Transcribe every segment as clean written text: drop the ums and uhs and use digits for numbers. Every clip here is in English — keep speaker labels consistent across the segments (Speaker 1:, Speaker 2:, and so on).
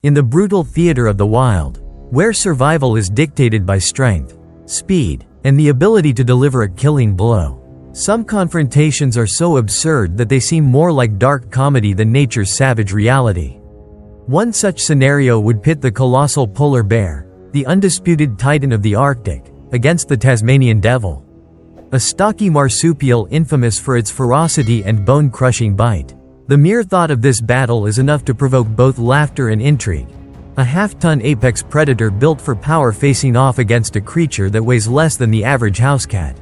Speaker 1: In the brutal theater of the wild, where survival is dictated by strength, speed, and the ability to deliver a killing blow, some confrontations are so absurd that they seem more like dark comedy than nature's savage reality. One such scenario would pit the colossal polar bear, the undisputed titan of the Arctic, against the Tasmanian devil, a stocky marsupial infamous for its ferocity and bone-crushing bite. The mere thought of this battle is enough to provoke both laughter and intrigue. A half-ton apex predator built for power facing off against a creature that weighs less than the average house cat.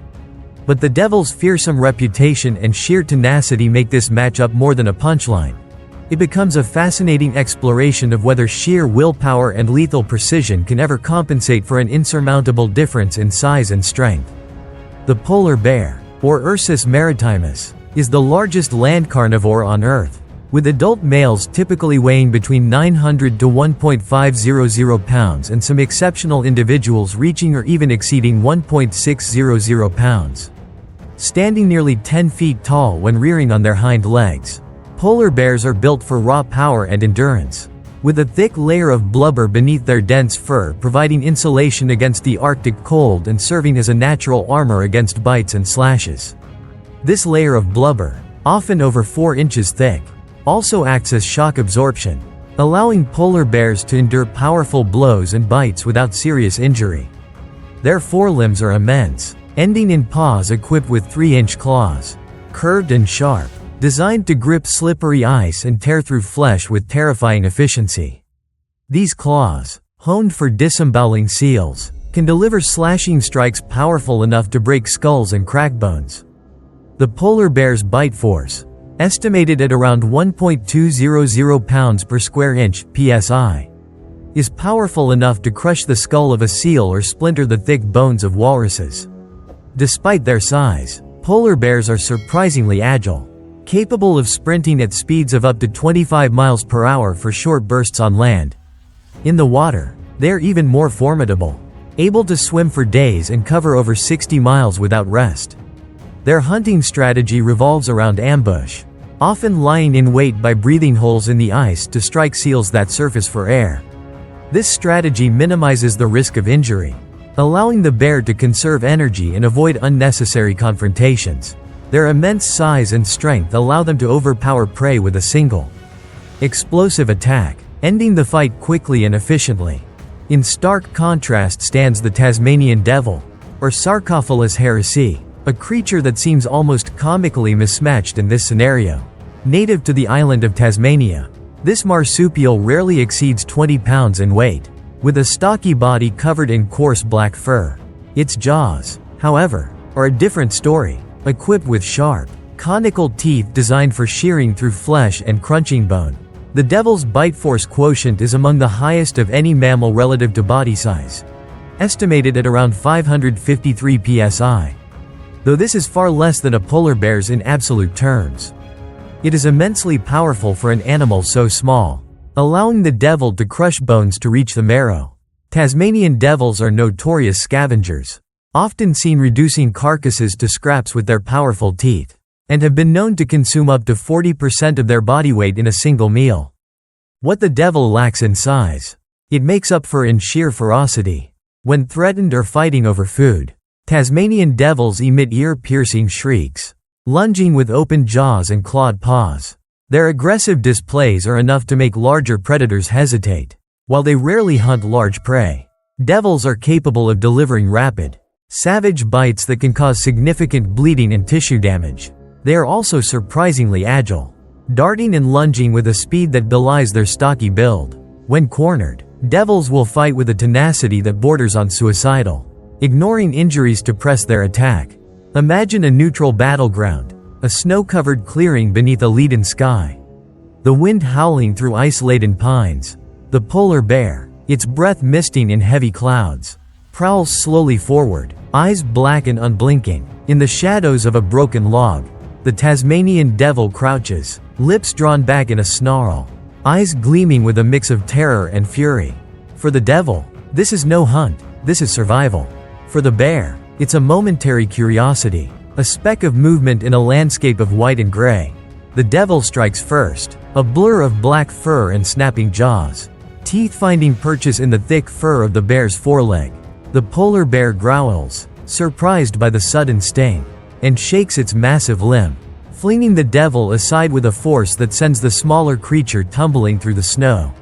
Speaker 1: But the devil's fearsome reputation and sheer tenacity make this matchup more than a punchline. It becomes a fascinating exploration of whether sheer willpower and lethal precision can ever compensate for an insurmountable difference in size and strength. The polar bear, or Ursus maritimus, is the largest land carnivore on Earth, with adult males typically weighing between 900 to 1.500 pounds and some exceptional individuals reaching or even exceeding 1.600 pounds. Standing nearly 10 feet tall when rearing on their hind legs, polar bears are built for raw power and endurance, with a thick layer of blubber beneath their dense fur providing insulation against the Arctic cold and serving as a natural armor against bites and slashes. This layer of blubber, often over 4 inches thick, also acts as shock absorption, allowing polar bears to endure powerful blows and bites without serious injury. Their forelimbs are immense, ending in paws equipped with 3-inch claws, curved and sharp, designed to grip slippery ice and tear through flesh with terrifying efficiency. These claws, honed for disemboweling seals, can deliver slashing strikes powerful enough to break skulls and crack bones. The polar bear's bite force, estimated at around 1.200 pounds per square inch (psi), is powerful enough to crush the skull of a seal or splinter the thick bones of walruses. Despite their size, polar bears are surprisingly agile, capable of sprinting at speeds of up to 25 miles per hour for short bursts on land. In the water, they are even more formidable, able to swim for days and cover over 60 miles without rest. Their hunting strategy revolves around ambush, often lying in wait by breathing holes in the ice to strike seals that surface for air. This strategy minimizes the risk of injury, allowing the bear to conserve energy and avoid unnecessary confrontations. Their immense size and strength allow them to overpower prey with a single explosive attack, ending the fight quickly and efficiently. In stark contrast stands the Tasmanian devil, or Sarcophilus heracei, a creature that seems almost comically mismatched in this scenario. Native to the island of Tasmania, this marsupial rarely exceeds 20 pounds in weight, with a stocky body covered in coarse black fur. Its jaws, however, are a different story, equipped with sharp, conical teeth designed for shearing through flesh and crunching bone. The devil's bite force quotient is among the highest of any mammal relative to body size, estimated at around 553 psi. Though this is far less than a polar bear's in absolute terms, it is immensely powerful for an animal so small, allowing the devil to crush bones to reach the marrow. Tasmanian devils are notorious scavengers, often seen reducing carcasses to scraps with their powerful teeth, and have been known to consume up to 40% of their body weight in a single meal. What the devil lacks in size, it makes up for in sheer ferocity. When threatened or fighting over food, Tasmanian devils emit ear-piercing shrieks, lunging with open jaws and clawed paws. Their aggressive displays are enough to make larger predators hesitate. While they rarely hunt large prey, devils are capable of delivering rapid, savage bites that can cause significant bleeding and tissue damage. They are also surprisingly agile, darting and lunging with a speed that belies their stocky build. When cornered, devils will fight with a tenacity that borders on suicidal, ignoring injuries to press their attack. Imagine a neutral battleground, a snow-covered clearing beneath a leaden sky, the wind howling through ice-laden pines. The polar bear, its breath misting in heavy clouds, prowls slowly forward, eyes black and unblinking. In the shadows of a broken log, the Tasmanian devil crouches, lips drawn back in a snarl, eyes gleaming with a mix of terror and fury. For the devil, this is no hunt, this is survival. For the bear, it's a momentary curiosity, a speck of movement in a landscape of white and gray. The devil strikes first, a blur of black fur and snapping jaws, teeth finding purchase in the thick fur of the bear's foreleg. The polar bear growls, surprised by the sudden sting, and shakes its massive limb, flinging the devil aside with a force that sends the smaller creature tumbling through the snow.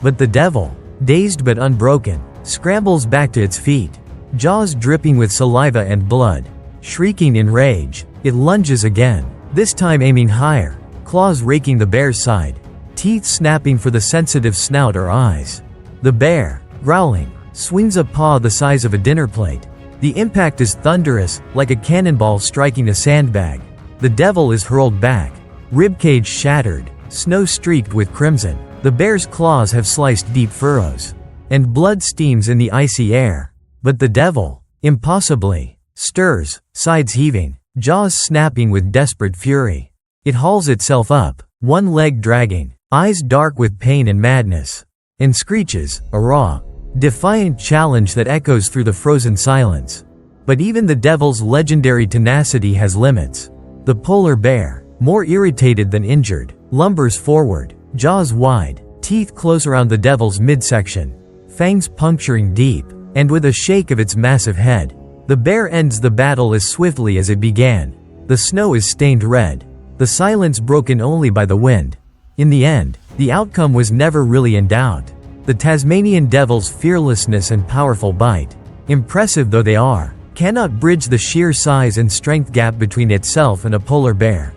Speaker 1: But the devil, dazed but unbroken, scrambles back to its feet, jaws dripping with saliva and blood. Shrieking in rage, it lunges again, this time aiming higher, claws raking the bear's side, teeth snapping for the sensitive snout or eyes. The bear, growling, swings a paw the size of a dinner plate. The impact is thunderous, like a cannonball striking a sandbag. The devil is hurled back, ribcage shattered, snow streaked with crimson. The bear's claws have sliced deep furrows, and blood steams in the icy air. But the devil, impossibly, stirs, sides heaving, jaws snapping with desperate fury. It hauls itself up, one leg dragging, eyes dark with pain and madness, and screeches, a raw, defiant challenge that echoes through the frozen silence. But even the devil's legendary tenacity has limits. The polar bear, more irritated than injured, lumbers forward, jaws wide, teeth close around the devil's midsection, fangs puncturing deep, and with a shake of its massive head, the bear ends the battle as swiftly as it began. The snow is stained red, the silence broken only by the wind. In the end, the outcome was never really in doubt. The Tasmanian devil's fearlessness and powerful bite, impressive though they are, cannot bridge the sheer size and strength gap between itself and a polar bear.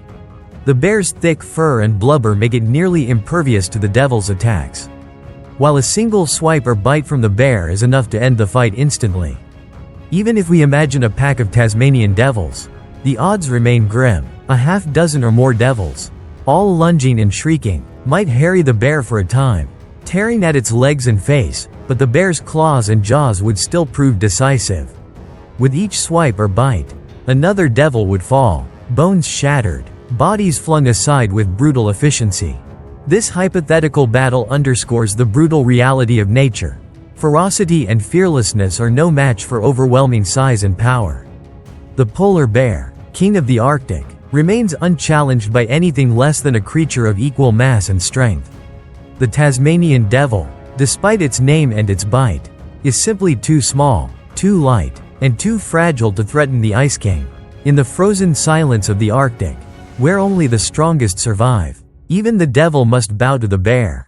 Speaker 1: The bear's thick fur and blubber make it nearly impervious to the devil's attacks, while a single swipe or bite from the bear is enough to end the fight instantly. Even if we imagine a pack of Tasmanian devils, the odds remain grim. A half dozen or more devils, all lunging and shrieking, might harry the bear for a time, tearing at its legs and face, but the bear's claws and jaws would still prove decisive. With each swipe or bite, another devil would fall, bones shattered, bodies flung aside with brutal efficiency. This hypothetical battle underscores the brutal reality of nature. Ferocity and fearlessness are no match for overwhelming size and power. The polar bear, king of the Arctic, remains unchallenged by anything less than a creature of equal mass and strength. The Tasmanian devil, despite its name and its bite, is simply too small, too light, and too fragile to threaten the Ice King. In the frozen silence of the Arctic, where only the strongest survive, even the devil must bow to the bear.